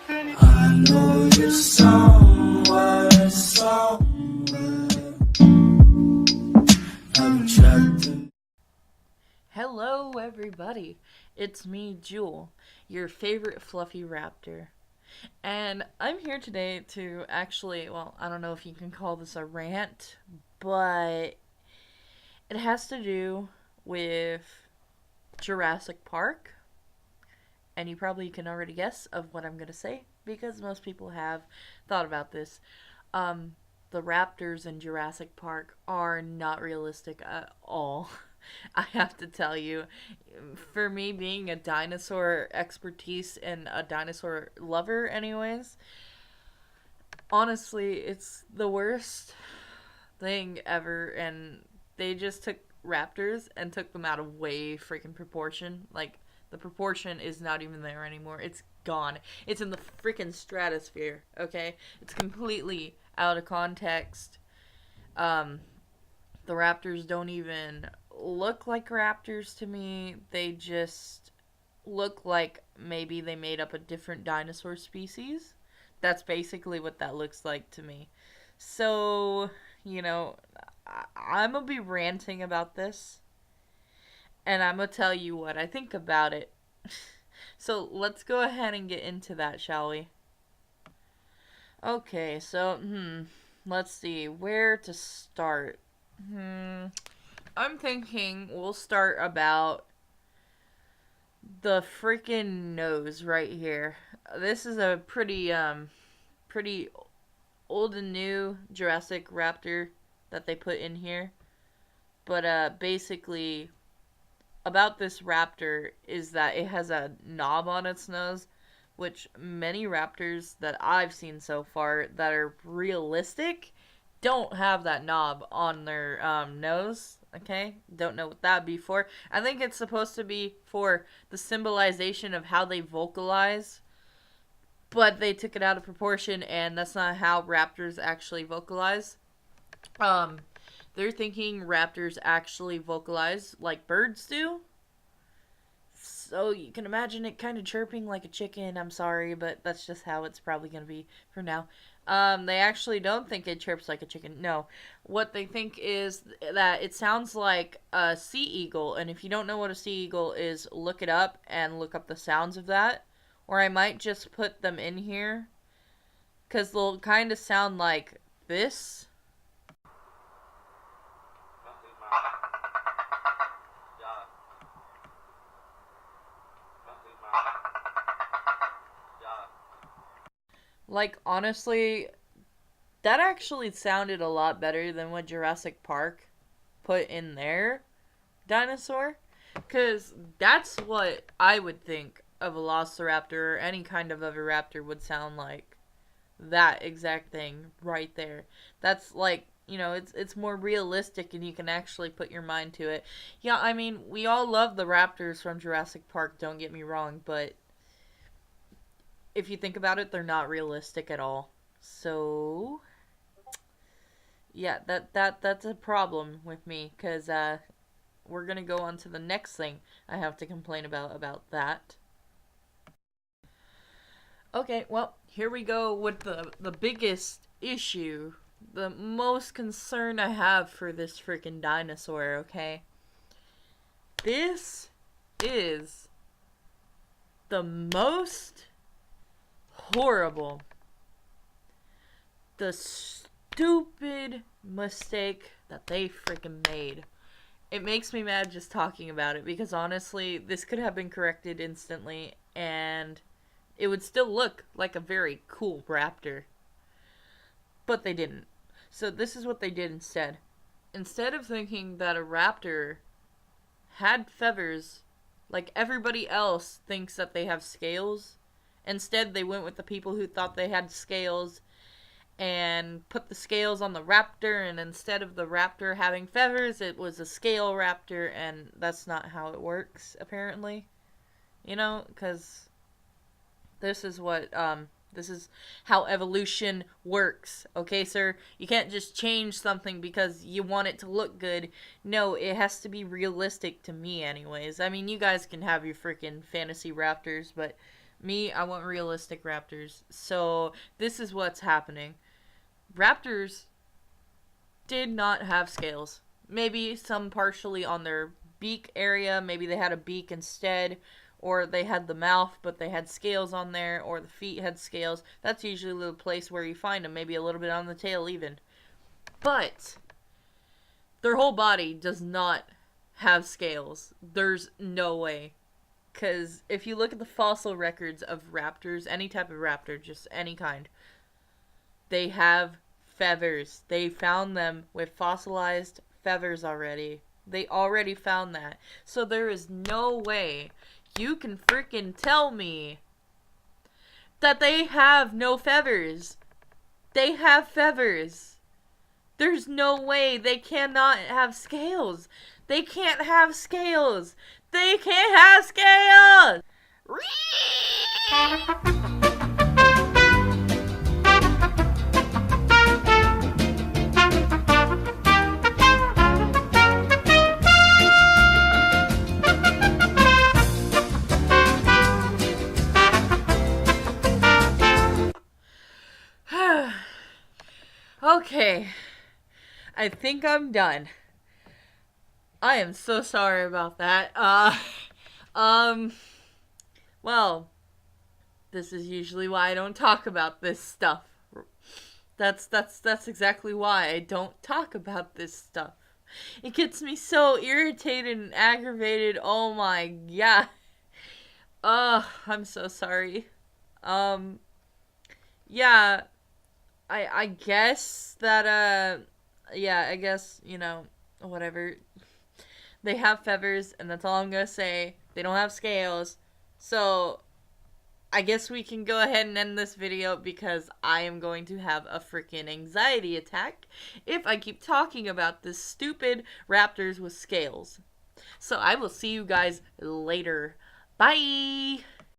I know you're somewhere, somewhere. I'm trapped in. Hello, everybody. It's me, Jewel, your favorite fluffy raptor. And I'm here today to actually, well, I don't know if you can call this a rant, but it has to do with Jurassic Park. And you probably can already guess of what I'm going to say because most people have thought about this. Um, the raptors in Jurassic Park are not realistic at all. I have to tell you, for me being a dinosaur expertise and a dinosaur lover, anyways, honestly, it's the worst thing ever. And they just took raptors and took them out of way freaking proportion. Like, the proportion is not even there anymore. It's gone. It's in the freaking stratosphere, okay? It's completely out of context. Um, the raptors don't even look like raptors to me. They just look like maybe they made up a different dinosaur species. That's basically what that looks like to me. So, you know, I'm gonna be ranting about this, and I'm gonna tell you what I think about it. So let's go ahead and get into that, shall we? Okay, so let's see where to start. I'm thinking we'll start about the freaking nose right here. This is a pretty old and new Jurassic Raptor that they put in here. But basically about this raptor is that it has a knob on its nose, which many raptors that I've seen so far that are realistic don't have that knob on their nose. Okay, don't know what that'd be for. I think it's supposed to be for the symbolization of how they vocalize, but they took it out of proportion, and that's not how raptors actually vocalize. Um, they're thinking raptors actually vocalize like birds do. So you can imagine it kind of chirping like a chicken. I'm sorry, but that's just how it's probably going to be for now. They actually don't think it chirps like a chicken. No. What they think is that it sounds like a sea eagle. And if you don't know what a sea eagle is, look it up and look up the sounds of that. Or I might just put them in here, because they'll kind of sound like this. Like, honestly, that actually sounded a lot better than what Jurassic Park put in their dinosaur. Because that's what I would think a velociraptor or any kind of other raptor would sound like. That exact thing right there. That's like, it's more realistic and you can actually put your mind to it. Yeah, I mean, we all love the raptors from Jurassic Park, don't get me wrong, but if you think about it, they're not realistic at all. So, yeah, that's a problem with me, because we're gonna go on to the next thing I have to complain about that. Okay, well, here we go with the biggest issue, the most concern I have for this freaking dinosaur. Okay, this is the most horrible, the stupid mistake that they freaking made. It makes me mad just talking about it, because honestly, this could have been corrected instantly and it would still look like a very cool raptor. But they didn't. So this is what they did instead. Instead of thinking that a raptor had feathers like everybody else thinks that they have scales, instead they went with the people who thought they had scales and put the scales on the raptor, and instead of the raptor having feathers, it was a scale raptor, and that's not how it works, apparently. Because this is how evolution works, okay, sir? You can't just change something because you want it to look good. No, it has to be realistic to me, anyways. I mean, you guys can have your freaking fantasy raptors, but Me, I want realistic raptors. So this is what's happening. Raptors did not have scales. Maybe some partially on their beak area. Maybe they had a beak instead. Or they had the mouth, but they had scales on there. Or the feet had scales. That's usually the place where you find them. Maybe a little bit on the tail even. But their whole body does not have scales. There's no way. Because if you look at the fossil records of raptors, any type of raptor, just any kind, they have feathers. They found them with fossilized feathers already. They already found that. So there is no way you can freaking tell me that they have no feathers. They have feathers. There's no way. They cannot have scales. They can't have scales. They can't have scales. Okay. I think I'm done. I am so sorry about that. Well, this is usually why I don't talk about this stuff. That's exactly why I don't talk about this stuff. It gets me so irritated and aggravated. Oh my god. I'm so sorry. Yeah, I guess that yeah, I guess, you know, whatever. They have feathers, and that's all I'm gonna say. They don't have scales. So, I guess we can go ahead and end this video because I am going to have a freaking anxiety attack if I keep talking about this stupid raptors with scales. So, I will see you guys later. Bye!